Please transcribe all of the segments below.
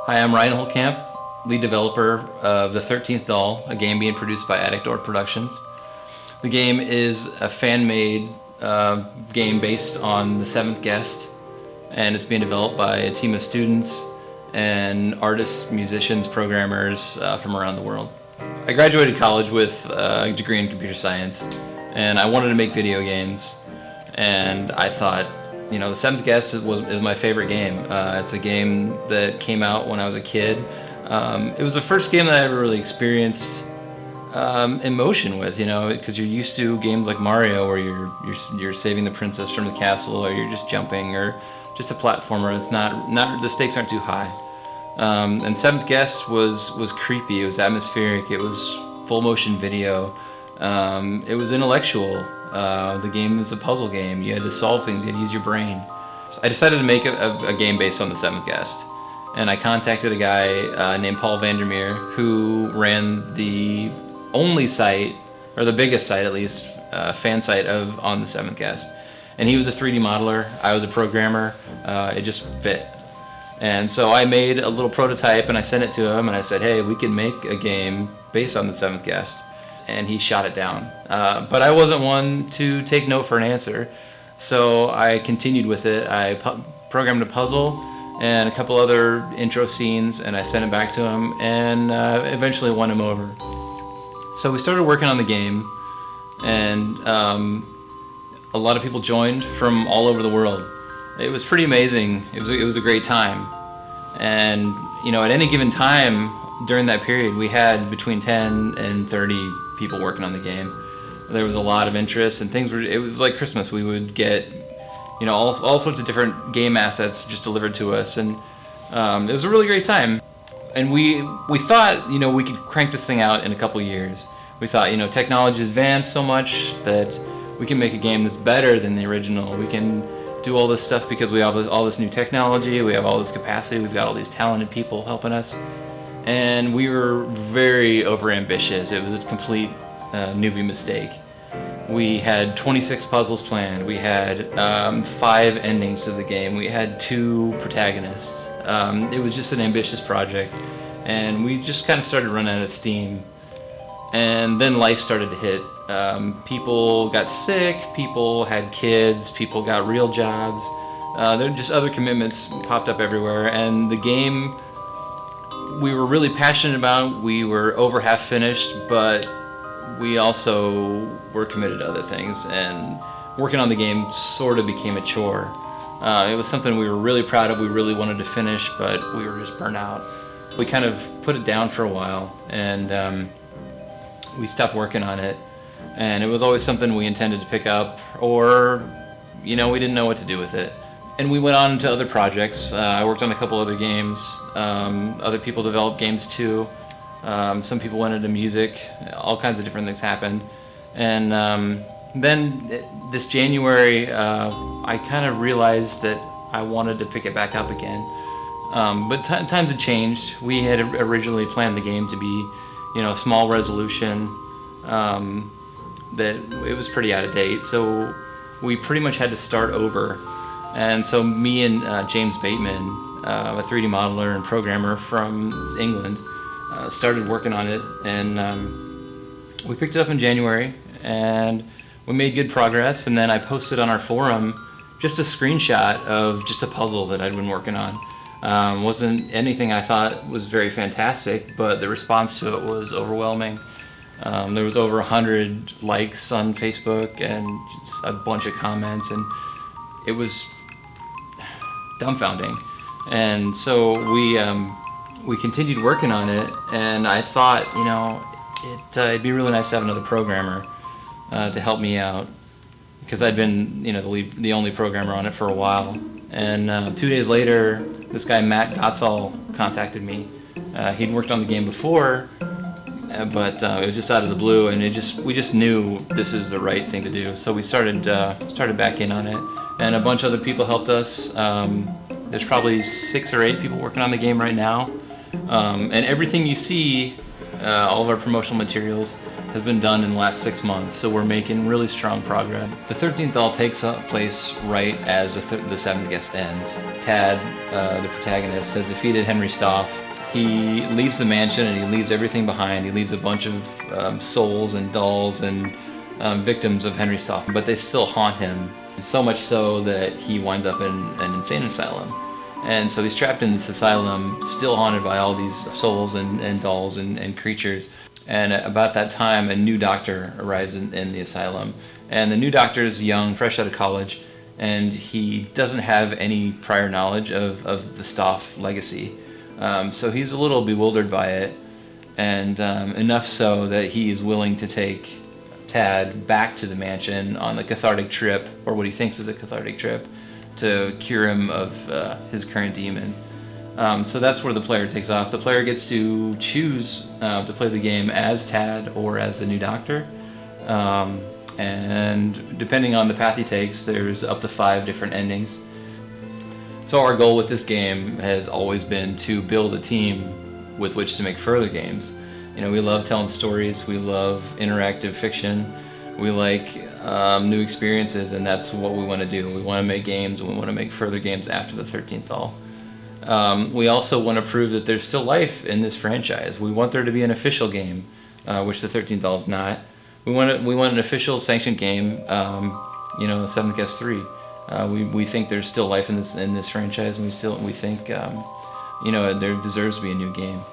Hi, I'm Ryan Holtkamp, lead developer of The 13th Doll, a game being produced by Addict Door Productions. The game is a fan-made game based on The Seventh Guest, and it's being developed by a team of students and artists, musicians, programmers from around the world. I graduated college with a degree in computer science, and I wanted to make video games, and I thought, you know, The Seventh Guest is my favorite game. It's a game that came out when I was a kid. It was the first game that I ever really experienced emotion with, you know, because you're used to games like Mario where you're saving the princess from the castle, or you're just jumping, or just a platformer. It's not the stakes aren't too high. And Seventh Guest was creepy. It was atmospheric. It was full motion video. It was intellectual. The game is a puzzle game. You had to solve things. You had to use your brain. So I decided to make a game based on The Seventh Guest, and I contacted a guy named Paul Vandermeer, who ran the only site, or the biggest site at least, fan site on The Seventh Guest. And he was a 3D modeler. I was a programmer. It just fit. And so I made a little prototype and I sent it to him and I said, hey, we can make a game based on The Seventh Guest. And he shot it down. But I wasn't one to take no for an answer. So I continued with it. I programmed a puzzle and a couple other intro scenes, and I sent it back to him, and eventually won him over. So we started working on the game, and a lot of people joined from all over the world. It was pretty amazing. It was a great time. And you know, at any given time during that period, we had between 10 and 30 people working on the game. There was a lot of interest, and it was like Christmas. We would get, you know, all sorts of different game assets just delivered to us, and it was a really great time. And we thought, you know, we could crank this thing out in a couple years. We thought, you know, technology has advanced so much that we can make a game that's better than the original. We can do all this stuff because we have all this new technology, we have all this capacity, we've got all these talented people helping us. And we were very overambitious. It was a complete newbie mistake. We had 26 puzzles planned. We had 5 endings to the game. We had 2 protagonists. It was just an ambitious project, and we just kind of started running out of steam. And then life started to hit. People got sick, people had kids, people got real jobs. There were just other commitments popped up everywhere, and the game we were really passionate about. We were over half finished, but we also were committed to other things, and working on the game sort of became a chore. It was something we were really proud of, we really wanted to finish, but we were just burnt out. We kind of put it down for a while, and we stopped working on it. And it was always something we intended to pick up, or, you know, we didn't know what to do with it. And we went on to other projects. I worked on a couple other games. Other people developed games too. Some people went into music. All kinds of different things happened. And then this January, I kind of realized that I wanted to pick it back up again. But times had changed. We had originally planned the game to be, you know, small resolution. That it was pretty out of date. So we pretty much had to start over. And so me and James Bateman, a 3D modeler and programmer from England, started working on it, and we picked it up in January, and we made good progress. And then I posted on our forum just a screenshot of just a puzzle that I'd been working on. Wasn't anything I thought was very fantastic, but the response to it was overwhelming. There was over 100 likes on Facebook and just a bunch of comments, and it was dumbfounding. And so we continued working on it, and I thought, you know, it'd be really nice to have another programmer to help me out, because I'd been, you know, the only programmer on it for a while. And 2 days later, this guy Matt Gottsall contacted me. He'd worked on the game before, but it was just out of the blue, and we just knew this is the right thing to do. So we started back in on it, and a bunch of other people helped us. There's probably 6 or 8 people working on the game right now, and everything you see, all of our promotional materials, has been done in the last 6 months, so we're making really strong progress. The 13th Doll takes place right as the seventh guest ends. Tad, the protagonist, has defeated Henry Stoff. He leaves the mansion and he leaves everything behind. He leaves a bunch of souls and dolls and victims of Henry Stoff, but they still haunt him, so much so that he winds up in an insane asylum. And so he's trapped in this asylum, still haunted by all these souls and dolls and creatures. And about that time, a new doctor arrives in the asylum. And the new doctor is young, fresh out of college, and he doesn't have any prior knowledge of the Stoff legacy. So he's a little bewildered by it, and enough so that he is willing to take Tad back to the mansion on a cathartic trip, or what he thinks is a cathartic trip, to cure him of his current demons. So that's where the player takes off. The player gets to choose to play the game as Tad or as the new doctor. And depending on the path he takes, there's up to 5 different endings. So our goal with this game has always been to build a team with which to make further games. You know, we love telling stories, we love interactive fiction, we like new experiences, and that's what we want to do. We want to make games, and we want to make further games after the 13th Doll. We also want to prove that there's still life in this franchise. We want there to be an official game, which the 13th Doll is not. We want an official sanctioned game, you know, 7th Guest 3. We think there's still life in this franchise, and we think you know, there deserves to be a new game.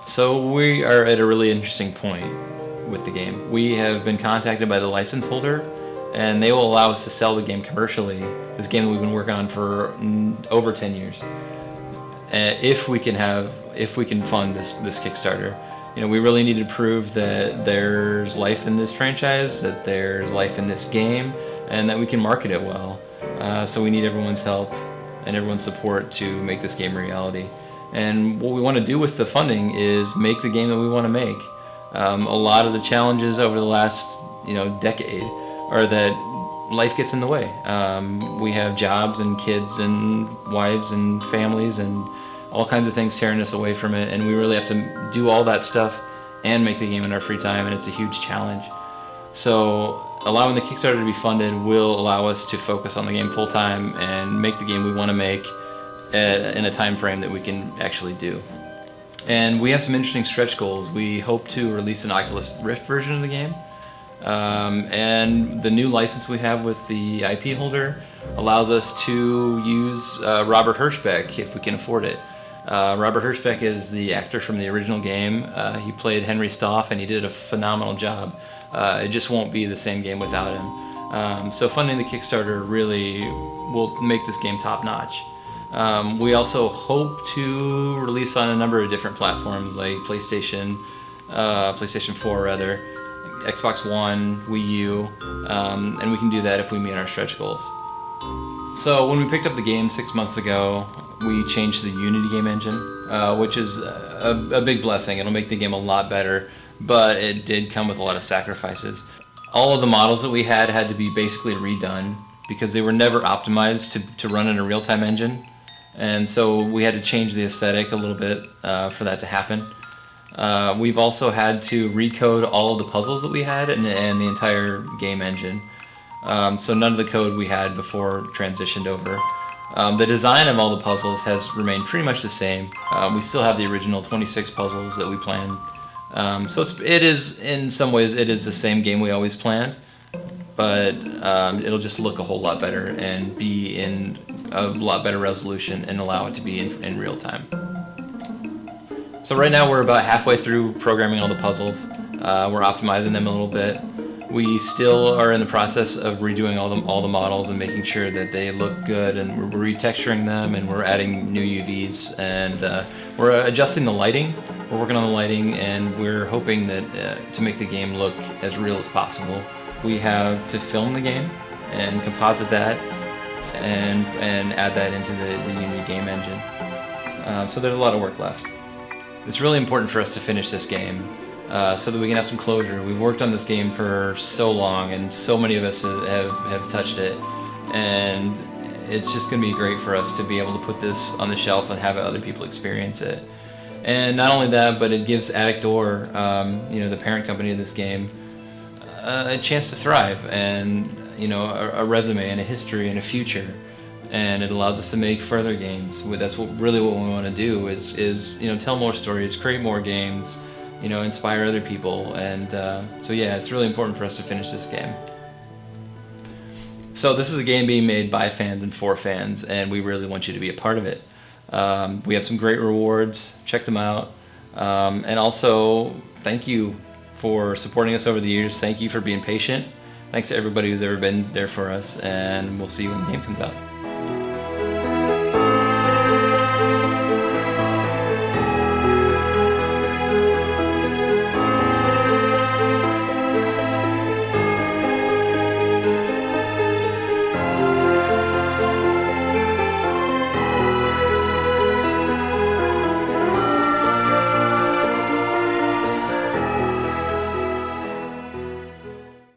So we are at a really interesting point with the game. We have been contacted by the license holder, and they will allow us to sell the game commercially. This game that we've been working on for over 10 years. If we can fund this Kickstarter. You know, we really need to prove that there's life in this franchise, that there's life in this game, and that we can market it well. So we need everyone's help and everyone's support to make this game a reality. And what we want to do with the funding is make the game that we want to make. A lot of the challenges over the last, you know, decade are that life gets in the way. We have jobs and kids and wives and families and all kinds of things tearing us away from it, and we really have to do all that stuff and make the game in our free time, and it's a huge challenge. So allowing the Kickstarter to be funded will allow us to focus on the game full time and make the game we want to make in a time frame that we can actually do. And we have some interesting stretch goals. We hope to release an Oculus Rift version of the game. And the new license we have with the IP holder allows us to use Robert Hirschbeck if we can afford it. Robert Hirschbeck is the actor from the original game. He played Henry Stoff, and he did a phenomenal job. It just won't be the same game without him. So funding the Kickstarter really will make this game top-notch. We also hope to release on a number of different platforms like PlayStation 4 rather, Xbox One, Wii U, and we can do that if we meet our stretch goals. So when we picked up the game 6 months ago, we changed the Unity game engine, which is a big blessing. It'll make the game a lot better, but it did come with a lot of sacrifices. All of the models that we had to be basically redone because they were never optimized to run in a real-time engine. And so we had to change the aesthetic a little bit for that to happen. We've also had to recode all of the puzzles that we had and the entire game engine. So none of the code we had before transitioned over. The design of all the puzzles has remained pretty much the same. We still have the original 26 puzzles that we planned. So it is, in some ways, it is the same game we always planned, but it'll just look a whole lot better and be in a lot better resolution and allow it to be in real time. So right now we're about halfway through programming all the puzzles. We're optimizing them a little bit. We still are in the process of redoing all the models and making sure that they look good, and we're retexturing them, and we're adding new UVs, and we're adjusting the lighting. We're working on the lighting, and we're hoping that to make the game look as real as possible. We have to film the game and composite that and add that into the Unity game engine. So there's a lot of work left. It's really important for us to finish this game so that we can have some closure. We've worked on this game for so long, and so many of us have touched it, and it's just going to be great for us to be able to put this on the shelf and have other people experience it. And not only that, but it gives Addict Door, the parent company of this game, a chance to thrive, and a resume and a history and a future. And it allows us to make further games. That's really what we want to do is tell more stories, create more games, inspire other people. And so yeah, it's really important for us to finish this game. So this is a game being made by fans and for fans, and we really want you to be a part of it. We have some great rewards. Check them out. And also, thank you for supporting us over the years. Thank you for being patient. Thanks to everybody who's ever been there for us, and we'll see you when the game comes out.